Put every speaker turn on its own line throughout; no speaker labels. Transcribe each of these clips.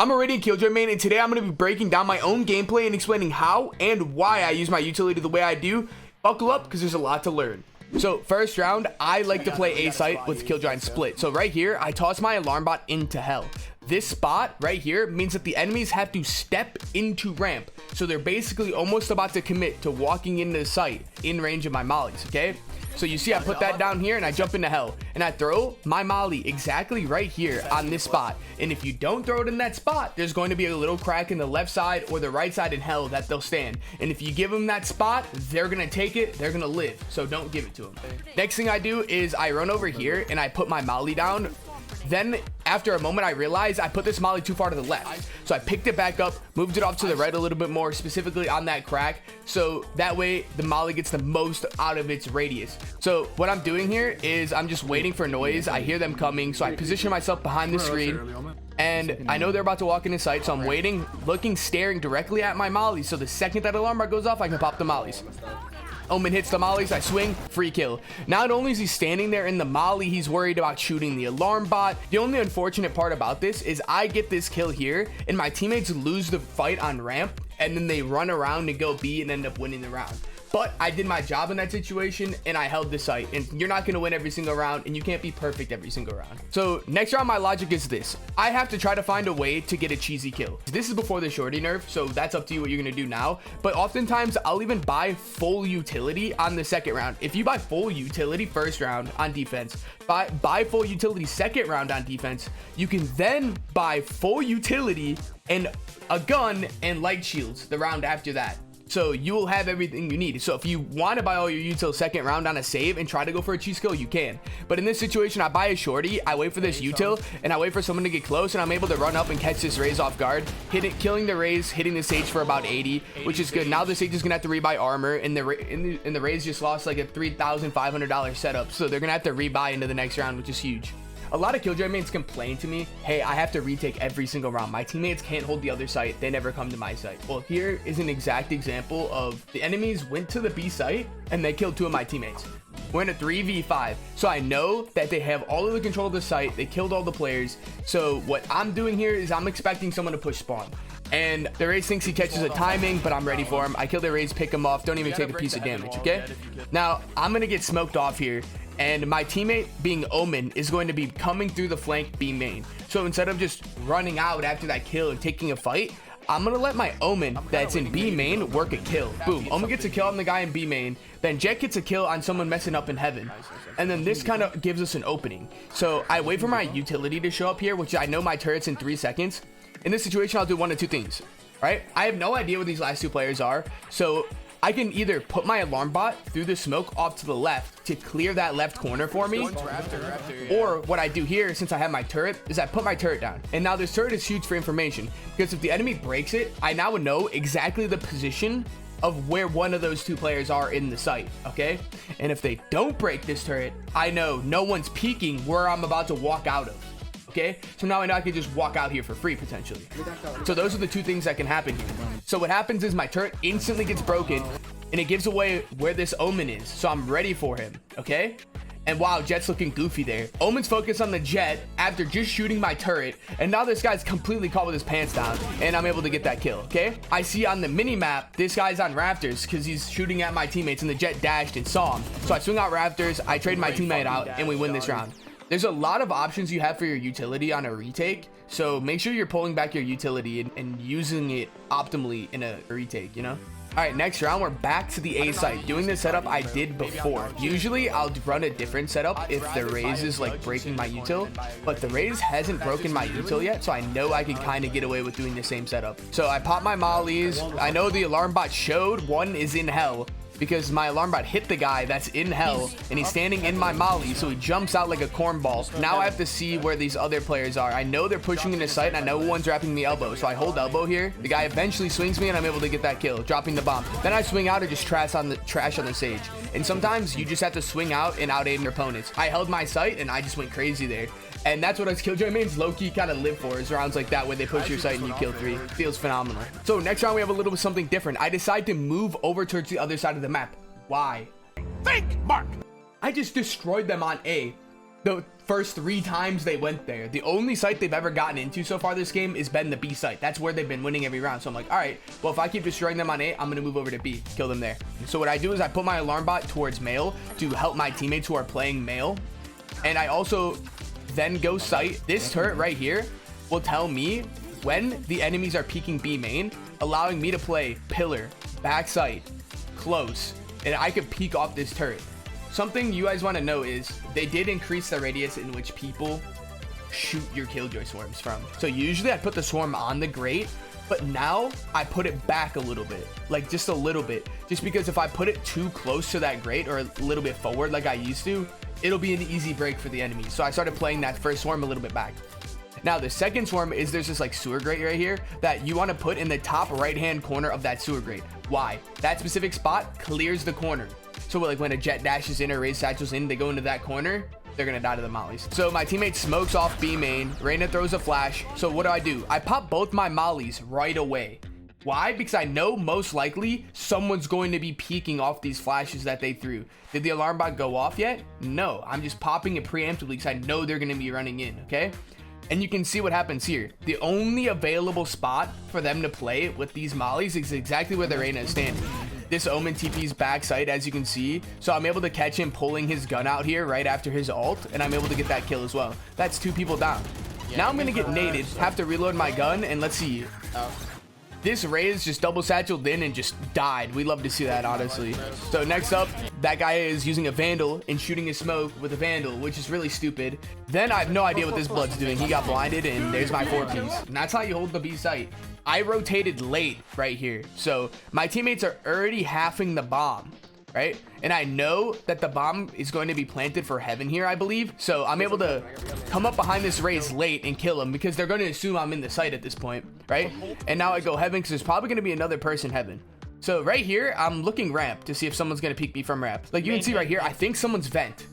I'm a Radiant Killjoy main, and today I'm going to be breaking down my own gameplay and explaining how and why I use my utility the way I do. Buckle up, because there's a lot to learn. So first round, I like to play A site with Killjoy and split. So right here, I toss my alarm bot into hell. This spot right here means that the enemies have to step into ramp. So they're basically almost about to commit to walking into the site in range of my mollies, okay? So you see I put that down here and I jump into hell and I throw my molly exactly right here on this spot. And if you don't throw it in that spot, there's going to be a little crack in the left side or the right side in hell that they'll stand. And if you give them that spot, they're going to take it, they're going to live. So don't give it to them. Next thing I do is I run over here and I put my molly down. Then after a moment, I realized I put this molly too far to the left. So I picked it back up, moved it off to the right a little bit more, specifically on that crack. So that way the molly gets the most out of its radius. So what I'm doing here is I'm just waiting for noise. I hear them coming. So I position myself behind the screen and I know they're about to walk into sight. So I'm waiting, looking, staring directly at my molly. So the second that alarm bar goes off, I can pop the mollies. Omen hits the mollies, I swing, free kill. Not only is he standing there in the molly, he's worried about shooting the alarm bot. The only unfortunate part about this is I get this kill here and my teammates lose the fight on ramp and then they run around and go B and end up winning the round. But I did my job in that situation and I held the site, and you're not going to win every single round and you can't be perfect every single round. So next round, my logic is this. I have to try to find a way to get a cheesy kill. This is before the shorty nerf, so that's up to you what you're going to do now. But oftentimes I'll even buy full utility on the second round. If you buy full utility first round on defense, buy full utility second round on defense, you can then buy full utility and a gun and light shields the round after that. So you will have everything you need. So if you want to buy all your util second round on a save and try to go for a cheese kill, you can. But in this situation, I buy a shorty, I wait for this util, and I wait for someone to get close, and I'm able to run up and catch this Raze off guard, killing the Raze, hitting the Sage for about 80, which is good. Now the Sage is gonna have to rebuy armor, and the Raze just lost like a $3,500 setup, so they're gonna have to rebuy into the next round, which is huge. A lot of Killjoy mates complain to me, hey, I have to retake every single round. My teammates can't hold the other site. They never come to my site. Well, here is an exact example of the enemies went to the B site and they killed 2 of my teammates. We're in a 3v5. So I know that they have all of the control of the site. They killed all the players. So what I'm doing here is I'm expecting someone to push spawn. And the Raze thinks he catches a timing, but I'm ready for him. I kill the Raze, pick him off, don't even take a piece of damage, okay? Now, I'm going to get smoked off here. And my teammate, being Omen, is going to be coming through the flank B main. So instead of just running out after that kill and taking a fight, I'm going to let my Omen that's in B main work a kill. Boom. Omen gets a kill on the guy in B main. Then Jet gets a kill on someone messing up in heaven. And then this kind of gives us an opening. So I wait for my utility to show up here, which I know my turret's in 3 seconds. In this situation, I'll do one of 2 things, right? I have no idea what these last 2 players are. So I can either put my alarm bot through the smoke off to the left to clear that left corner for me, or what I do here, since I have my turret, is I put my turret down. And now this turret is huge for information, because if the enemy breaks it, I now know exactly the position of where one of those 2 players are in the site, okay? And if they don't break this turret, I know no one's peeking where I'm about to walk out of. Okay, so now I know I could just walk out here for free potentially. So those are the 2 things that can happen here. So what happens is my turret instantly gets broken and it gives away where this Omen is. So I'm ready for him, okay? And wow, Jet's looking goofy there. Omen's focused on the Jet after just shooting my turret. And now this guy's completely caught with his pants down and I'm able to get that kill, okay? I see on the mini map, this guy's on rafters because he's shooting at my teammates and the Jet dashed and saw him. So I swing out rafters, I trade my teammate out and we win this round. There's a lot of options you have for your utility on a retake, so make sure you're pulling back your utility and using it optimally in a retake, you know? All right, next round, we're back to the A site, doing the setup I did before. Usually, I'll run a different setup if the Raze is like breaking my util, but the Raze hasn't broken my util yet, so I know I can kind of get away with doing the same setup. So I pop my mollies. I know the alarm bot showed one is in hell, because my alarm bot hit the guy that's in hell and he's standing in my molly, so he jumps out like a cornball. Now I have to see where these other players are. I know they're pushing into sight and I know one's wrapping the elbow, so I hold elbow here. The guy eventually swings me and I'm able to get that kill, dropping the bomb. Then I swing out or just trash on the Sage. And sometimes you just have to swing out and out aim your opponents. I held my sight and I just went crazy there. And that's what us Killjoy mains low-key kind of live for, is rounds like that where they push your site and you kill 3. Feels phenomenal. So next round we have a little bit something different. I decide to move over towards the other side of the map. Why? Think, Mark! I just destroyed them on A. the first 3 times they went there. The only site they've ever gotten into so far this game has been the B site. That's where they've been winning every round. So I'm like, all right, well, if I keep destroying them on A, I'm going to move over to B, kill them there. So what I do is I put my alarm bot towards male to help my teammates who are playing male. And I also then go site. This turret right here will tell me when the enemies are peeking B main, allowing me to play pillar, back site, close, and I could peek off this turret. Something you guys want to know is they did increase the radius in which people shoot your Killjoy swarms from. So usually I put the swarm on the grate, but now I put it back a little bit, like just a little bit, just because if I put it too close to that grate or a little bit forward like I used to, it'll be an easy break for the enemy. So I started playing that first swarm a little bit back. Now the second swarm is there's this like sewer grate right here that you want to put in the top right hand corner of that sewer grate. Why? That specific spot clears the corner. So like when a jet dashes in or raise satchels in, they go into that corner, they're gonna die to the mollies. So my teammate smokes off B main, Reyna throws a flash. So what do? I pop both my mollies right away. Why? Because I know most likely someone's going to be peeking off these flashes that they threw. Did the alarm bot go off yet? No, I'm just popping it preemptively because I know they're gonna be running in, okay? And you can see what happens here. The only available spot for them to play with these mollies is exactly where the Reyna is standing. This Omen TP's backside, as you can see. So I'm able to catch him pulling his gun out here right after his ult, and I'm able to get that kill as well. That's 2 people down. Now I'm gonna get naded, have to reload my gun, and let's see. This Raze just double satcheled in and just died. We love to see that, honestly. So next up, that guy is using a Vandal and shooting his smoke with a Vandal, which is really stupid. Then I have no idea what this blood's doing. He got blinded, and there's my 4-piece. And that's how you hold the B site. I rotated late right here. So my teammates are already halving the bomb, right? And I know that the bomb is going to be planted for heaven here, I believe. So I'm able to come up behind this Raze late and kill him because they're going to assume I'm in the site at this point, right? And now I go heaven because there's probably going to be another person heaven. So right here, I'm looking ramp to see if someone's going to peek me from ramp. Like you can see right here, I think someone's vent.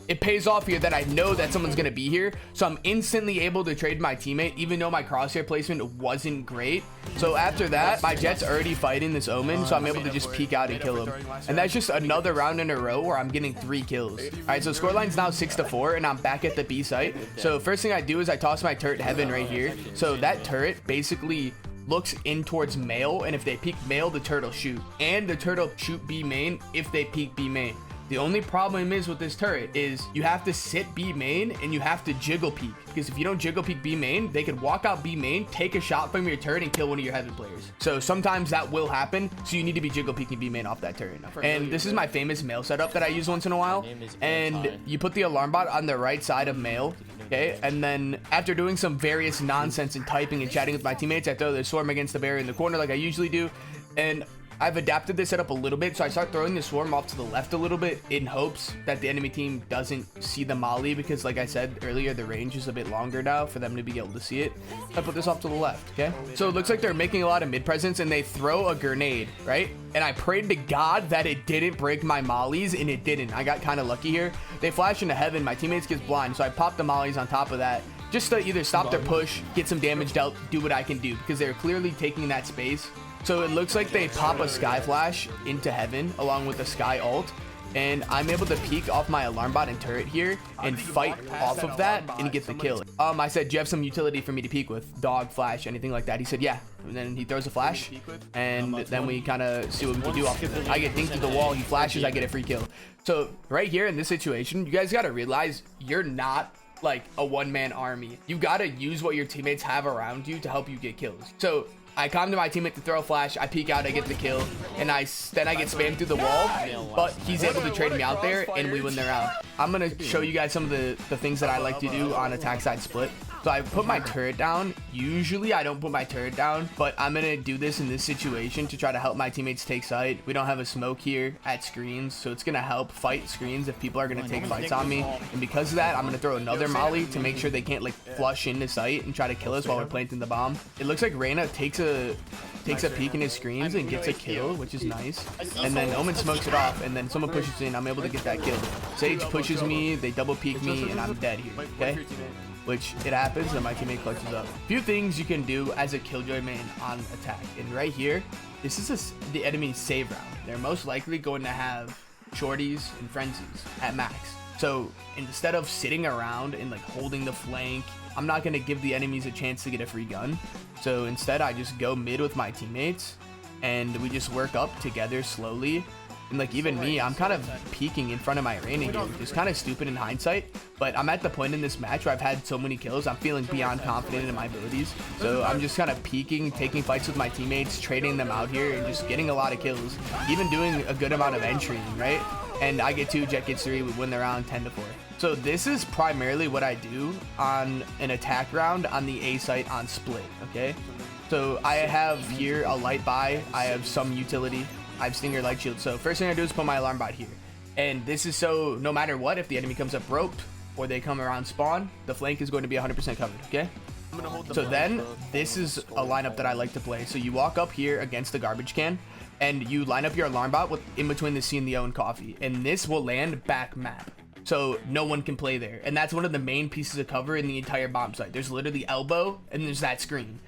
It pays off here that I know that someone's going to be here. So I'm instantly able to trade my teammate, even though my crosshair placement wasn't great. So after that, my Jet's already fighting this Omen. So I'm able to just peek out and kill him. And that's just another round in a row where I'm getting 3 kills. All right, so scoreline's now 6-4 and I'm back at the B site. So first thing I do is I toss my turret heaven right here. So that turret basically looks in towards male. And if they peek male, the turret will shoot. And the turret will shoot B main if they peek B main. The only problem is with this turret is you have to sit B main and you have to jiggle peek, because if you don't jiggle peek B main, they could walk out B main, take a shot from your turret and kill one of your heaven players. So sometimes that will happen. So you need to be jiggle peeking B main off that turret. And this is my famous male setup that I use once in a while. And you put the alarm bot on the right side of male. Okay, and then after doing some various nonsense and typing and chatting with my teammates, I throw the swarm against the barrier in the corner like I usually do. And I've adapted this setup a little bit, so I start throwing the swarm off to the left a little bit in hopes that the enemy team doesn't see the molly, because like I said earlier, the range is a bit longer now for them to be able to see it. I put this off to the left, okay? So it looks like they're making a lot of mid presence and they throw a grenade, right? And I prayed to God that it didn't break my mollies, and it didn't. I got kind of lucky here. They flash into heaven, my teammates gets blind, so I popped the mollies on top of that just to either stop their push, get some damage dealt, do what I can do, because they're clearly taking that space. So it looks like they pop a sky flash into heaven along with a sky ult, and I'm able to peek off my alarm bot and turret here and fight off of that and get the kill. I said, do you have some utility for me to peek with? Dog, flash, anything like that? He said, yeah. And then he throws a flash, and then we kind of see what we can do off of it. I get dinked through the wall, he flashes, I get a free kill. So right here in this situation, you guys got to realize you're not like a one-man army. You got to use what your teammates have around you to help you get kills. So I come to my teammate to throw a flash, I peek out, I get the kill, and then I get spammed through the wall, but he's able to trade me out there, and we win the round. I'm going to show you guys some of the things that I like to do on attack side split. So I put my turret down. Usually I don't put my turret down, but I'm going to do this in this situation to try to help my teammates take site. We don't have a smoke here at screens, so it's going to help fight screens if people are going to take fights on me. And because of that, I'm going to throw another molly to make sure they can't like flush into site and try to kill us while we're planting the bomb. It looks like Reyna takes a peek in his screens and gets a kill, which is nice. And then Omen smokes it off, and then someone pushes in. I'm able to get that kill. Sage pushes me, they double peek me, and I'm dead here, okay? Which it happens, and my teammate clutches up. Few things you can do as a Killjoy main on attack. And right here, this is the enemy's save round. They're most likely going to have shorties and frenzies at max. So instead of sitting around and like holding the flank, I'm not going to give the enemies a chance to get a free gun. So instead I just go mid with my teammates and we just work up together slowly. And like even me, I'm kind of peeking in front of my arena here, which is kind of stupid in hindsight, but I'm at the point in this match where I've had so many kills, I'm feeling beyond confident in my abilities. So I'm just kind of peeking, taking fights with my teammates, trading them out here, and just getting a lot of kills, even doing a good amount of entering, right? And I get 2, Jet gets 3, we win the round 10-4. So this is primarily what I do on an attack round on the A site on split, okay? So I have here a light buy, I have some utility, I have Stinger Light Shield. So first thing I do is put my alarm bot here. And this is so no matter what, if the enemy comes up roped or they come around spawn, the flank is going to be 100% covered, okay? So then this is a lineup that I like to play. So you walk up here against the garbage can and you line up your alarm bot with in between the C and the O and coffee. And this will land back map. So no one can play there. And that's one of the main pieces of cover in the entire bomb site. There's literally elbow and there's that screen.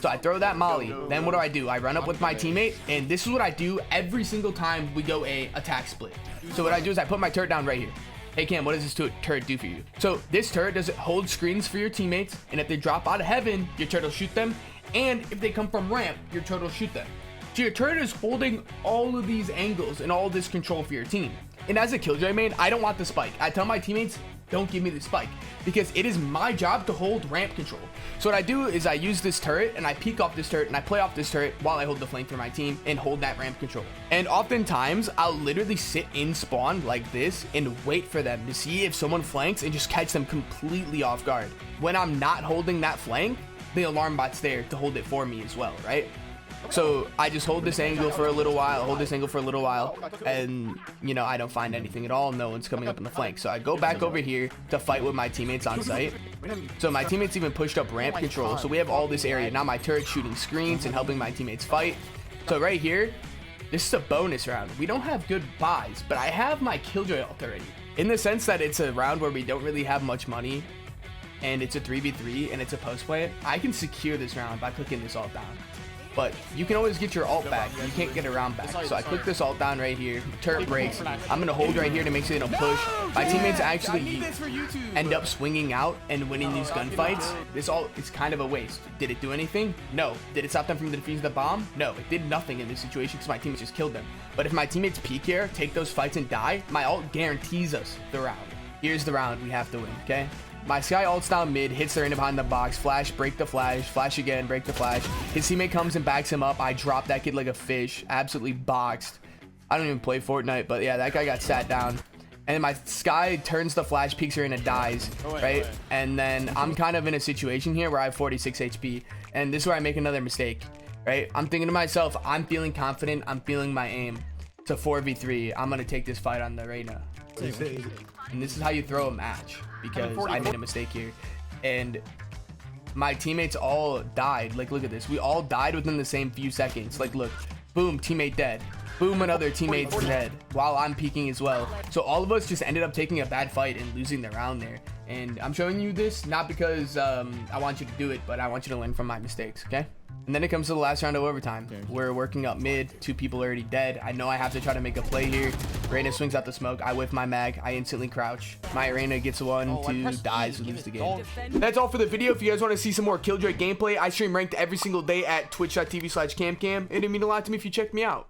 So I throw that molly, then what do? I run up with my teammate, and this is what I do every single time we go a attack split. So what I do is I put my turret down right here. Hey Cam, what does this turret do for you? So this turret does it hold screens for your teammates, and if they drop out of heaven, your turret will shoot them, and if they come from ramp, your turret will shoot them. So your turret is holding all of these angles and all this control for your team. And as a Killjoy main, I don't want the spike. I tell my teammates, don't give me the spike, because it is my job to hold ramp control. So what I do is I use this turret and I peek off this turret and I play off this turret while I hold the flank for my team and hold that ramp control. And oftentimes I'll literally sit in spawn like this and wait for them to see if someone flanks and just catch them completely off guard. When I'm not holding that flank, the alarm bot's there to hold it for me as well, right? So I just hold this angle for a little while, and you know, I don't find anything at all. No one's coming up in the flank. So I go back over here to fight with my teammates on site. So my teammates even pushed up ramp control. So we have all this area. Now my turret's shooting screens and helping my teammates fight. So right here, this is a bonus round. We don't have good buys, but I have my Killjoy ult already. In the sense that it's a round where we don't really have much money, and it's a 3v3 and it's a post play, I can secure this round by clicking this ult down. But you can always get your ult back. You can't get a round back. So I click this ult down right here. Turret breaks. I'm going to hold right here to make sure they don't push. My teammates actually end up swinging out and winning these gunfights. This ult is kind of a waste. Did it do anything? No. Did it stop them from defusing the bomb? No. It did nothing in this situation because my teammates just killed them. But if my teammates peek here, take those fights and die, my ult guarantees us the round. Here's the round we have to win, okay? My Sky ults down mid, hits their in behind the box, flash, break the flash, flash again, break the flash. His teammate comes and backs him up. I drop that kid like a fish, absolutely boxed. I don't even play Fortnite, but yeah, that guy got sat down. And then my Sky turns the flash, peeks her in and dies, right? And then I'm kind of in a situation here where I have 46 HP, and this is where I make another mistake, right? I'm thinking to myself, I'm feeling confident, I'm feeling my aim. It's a 4v3. I'm gonna take this fight on the arena. And this is how you throw a match, because I made a mistake here and my teammates all died. Like, look at this, we all died within the same few seconds. Like, look, boom, teammate dead, boom, another teammate's dead while I'm peeking as well. So all of us just ended up taking a bad fight and losing the round there. And I'm showing you this not because I want you to do it, but I want you to learn from my mistakes, okay? And then it comes to the last round of overtime. We're working up mid, 2 people already dead. I know I have to try to make a play here. Reina swings out the smoke. I whiff my mag. I instantly crouch. My Reina gets 1, 2, dies, we lose the game. That's all for the video. If you guys want to see some more Killjoy gameplay, I stream ranked every single day at twitch.tv/CaMbCaMb. It'd mean a lot to me if you check me out.